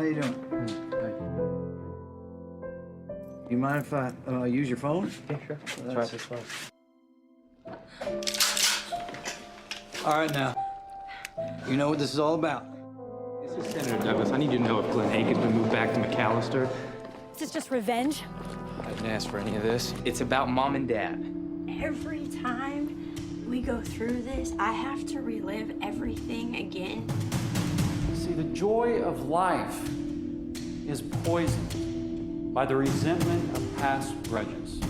you doing? You mind if I use your phone? Yeah, sure. That's right this way. All right, now. You know what this is all about. This is Senator Douglas. I need you to know if Glenn Aiken's been moved back to McAllister. Is this just revenge? I didn't ask for any of this. It's about Mom and Dad. Every time we go through this, I have to relive everything again. See, the joy of life is poisoned by the resentment of past grudges.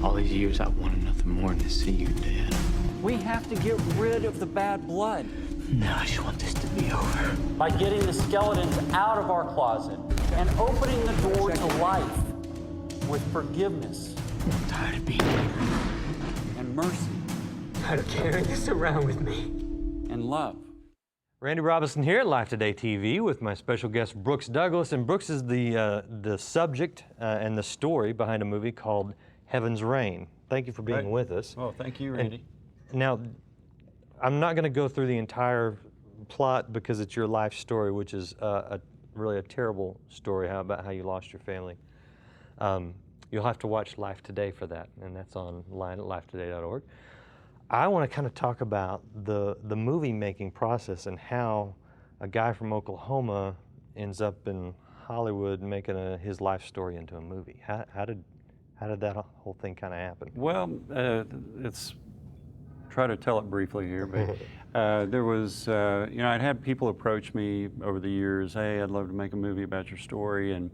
All these years, I wanted nothing more than to see you, Dad. We have to get rid of the bad blood Now I just want this to be over. by getting the skeletons out of our closet and opening the door to life with forgiveness I'm tired of being here. and mercy Tired of carrying this around with me. and love. Randy Robinson here at Live Today TV with my special guest Brooks Douglas, and Brooks is the subject and the story behind a movie called Heaven's Rain. Thank you for being with us. Oh, thank you, Randy. Now, I'm not going to go through the entire plot because it's your life story, which is really a terrible story about how you lost your family. You'll have to watch Life Today for that, and that's online at lifetoday.org. I want to kind of talk about the movie making process and how a guy from Oklahoma ends up in Hollywood making his life story into a movie. How did that whole thing kind of happen? Well, it's try to tell it briefly here, but there was, I'd had people approach me over the years, hey, I'd love to make a movie about your story, and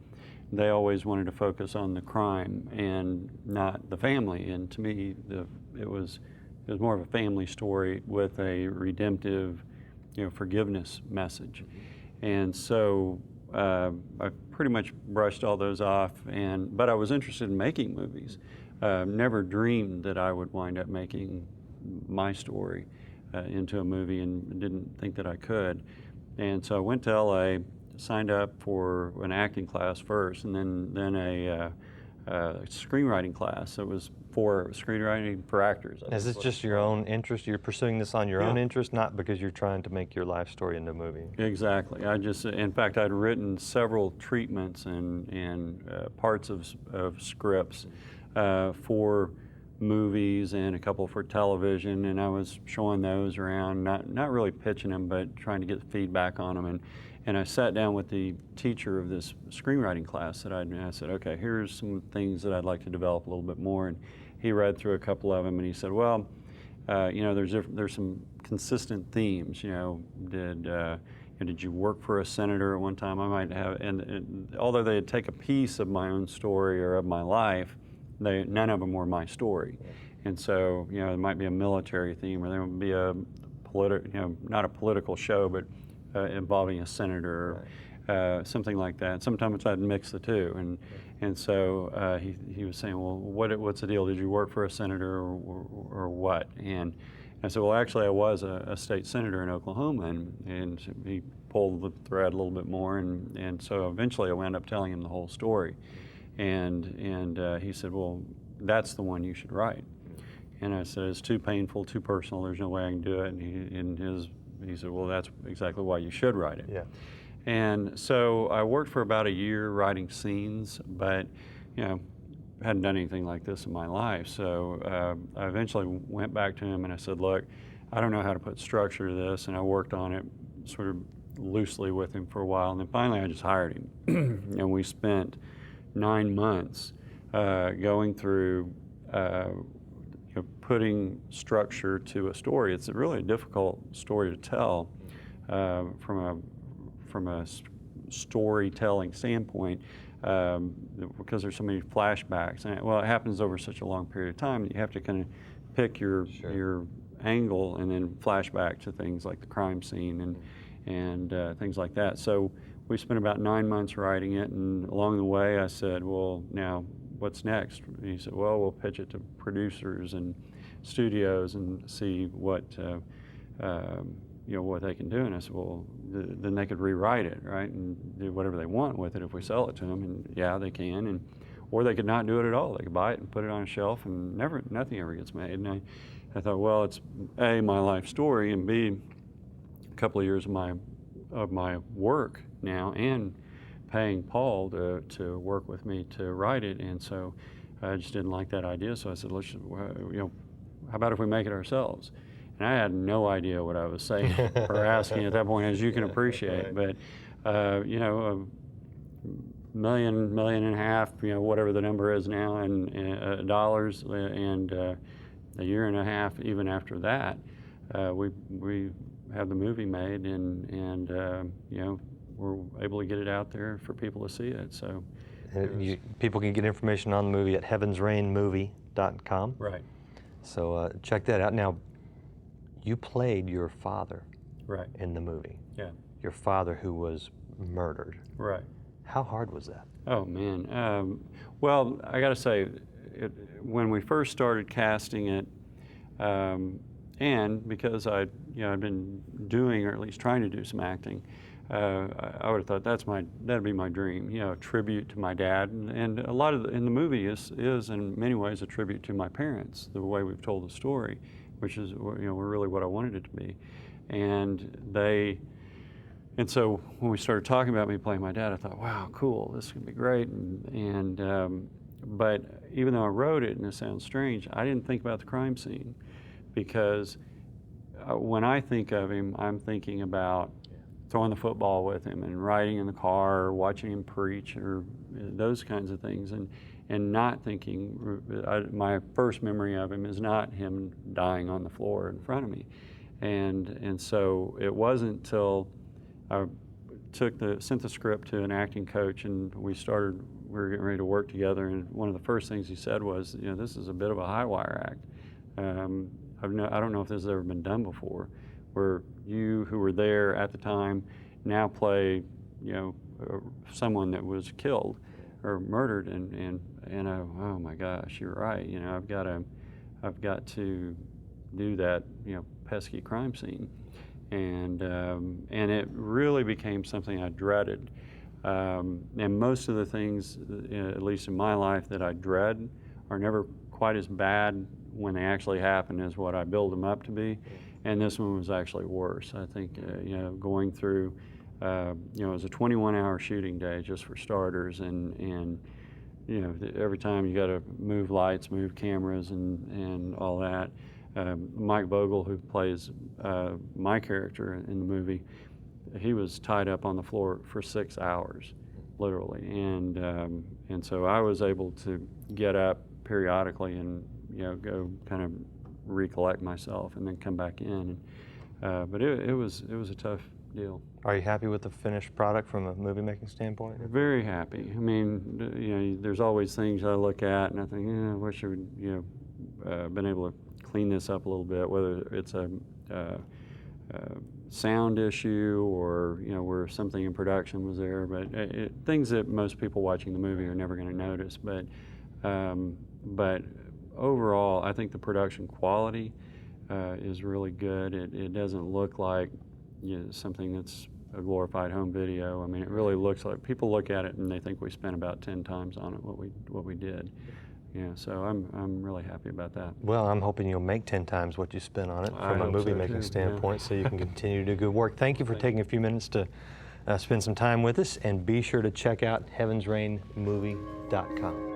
they always wanted to focus on the crime and not the family. And to me, it was more of a family story with a redemptive, forgiveness message. And so I pretty much brushed all those off, but I was interested in making movies. Never dreamed that I would wind up making my story into a movie, and didn't think that I could. And so I went to LA, signed up for an acting class first, and then a screenwriting class. It was for screenwriting for actors. Is this just your own interest? You're pursuing this on your own interest, not because you're trying to make your life story into a movie? Exactly. In fact, I'd written several treatments and parts of scripts for movies and a couple for television, and I was showing those around, not really pitching them, but trying to get feedback on them. And I sat down with the teacher of this screenwriting class and I said, okay, here's some things that I'd like to develop a little bit more. And he read through a couple of them, and he said, well, there's some consistent themes. Did you work for a senator at one time? I might have, and although they'd take a piece of my own story or of my life, none of them were my story. And so, there might be a military theme, or there would be a not a political show, but involving a senator, or something like that. Sometimes I'd mix the two, and so he was saying, well, what's the deal? Did you work for a senator or what? And I said, well, actually, I was a state senator in Oklahoma, and he pulled the thread a little bit more, and so eventually I wound up telling him the whole story, and he said, well, that's the one you should write. And I said, it's too painful, too personal. There's no way I can do it. And he said, well, that's exactly why you should write it. Yeah. And so I worked for about a year writing scenes, but hadn't done anything like this in my life. So I eventually went back to him and I said, look, I don't know how to put structure to this, and I worked on it sort of loosely with him for a while, and then finally I just hired him. And we spent 9 months going through putting structure to a story. It's really a difficult story to tell from a storytelling standpoint, because there's so many flashbacks. And it happens over such a long period of time that you have to kind of pick your angle and then flashback to things like the crime scene and things like that. So we spent about 9 months writing it, and along the way I said, well, now what's next? And he said, well, we'll pitch it to producers and studios and see what what they can do. And I said, well, then they could rewrite it, right, and do whatever they want with it if we sell it to them. And yeah, they can, or they could not do it at all. They could buy it and put it on a shelf, and nothing ever gets made. And I thought, well, it's A, my life story, and B, a couple of years of my work now, and paying Paul to work with me to write it, and so I just didn't like that idea. So I said, let's, how about if we make it ourselves? And I had no idea what I was saying or asking at that point, as you can appreciate. But $1.5 million, whatever the number is now, and dollars, and a year and a half even after that, we had the movie made, and we're able to get it out there for people to see it. So people can get information on the movie at heavensrainmovie.com. Right. So check that out. Now, you played your father Right. in the movie. Yeah. Your father who was murdered. Right. How hard was that? Oh, man. Well, I got to say, when we first started casting it, and because I'd been doing, or at least trying to do some acting, I would have thought that'd be my dream, a tribute to my dad. And a lot of in the movie is in many ways a tribute to my parents, the way we've told the story, which is really what I wanted it to be. And so when we started talking about me playing my dad, I thought, wow, cool, this is gonna be great. But even though I wrote it, and it sounds strange, I didn't think about the crime scene, because when I think of him, I'm thinking about throwing the football with him and riding in the car or watching him preach or those kinds of things, and not thinking, my first memory of him is not him dying on the floor in front of me. And so it wasn't till I sent the script to an acting coach, and we were getting ready to work together, and one of the first things he said was, this is a bit of a high wire act. I don't know if this has ever been done before, where you who were there at the time now play, someone that was killed or murdered, and oh my gosh, you're right. I've got to do that, pesky crime scene, and it really became something I dreaded. And most of the things, at least in my life, that I dread are never quite as bad when they actually happen as what I build them up to be. And this one was actually worse. I think, going through, it was a 21-hour shooting day just for starters, and every time you got to move lights, move cameras, and all that. Mike Vogel, who plays my character in the movie, he was tied up on the floor for 6 hours, literally, and so I was able to get up periodically and go kind of recollect myself and then come back in. But it was a tough deal. Are you happy with the finished product from a movie making standpoint? Very happy. I mean, there's always things I look at and I think, I wish I would been able to clean this up a little bit, whether it's a sound issue or where something in production was there, but things that most people watching the movie are never going to notice. But overall, I think the production quality is really good. It doesn't look like something that's a glorified home video. I mean, it really looks like, people look at it and they think we spent about 10 times on it what we did. So I'm really happy about that. Well, I'm hoping you'll make 10 times what you spent on it from a movie making standpoint, so you can continue to do good work. Thank you for taking a few minutes to spend some time with us, and be sure to check out heavensrainmovie.com.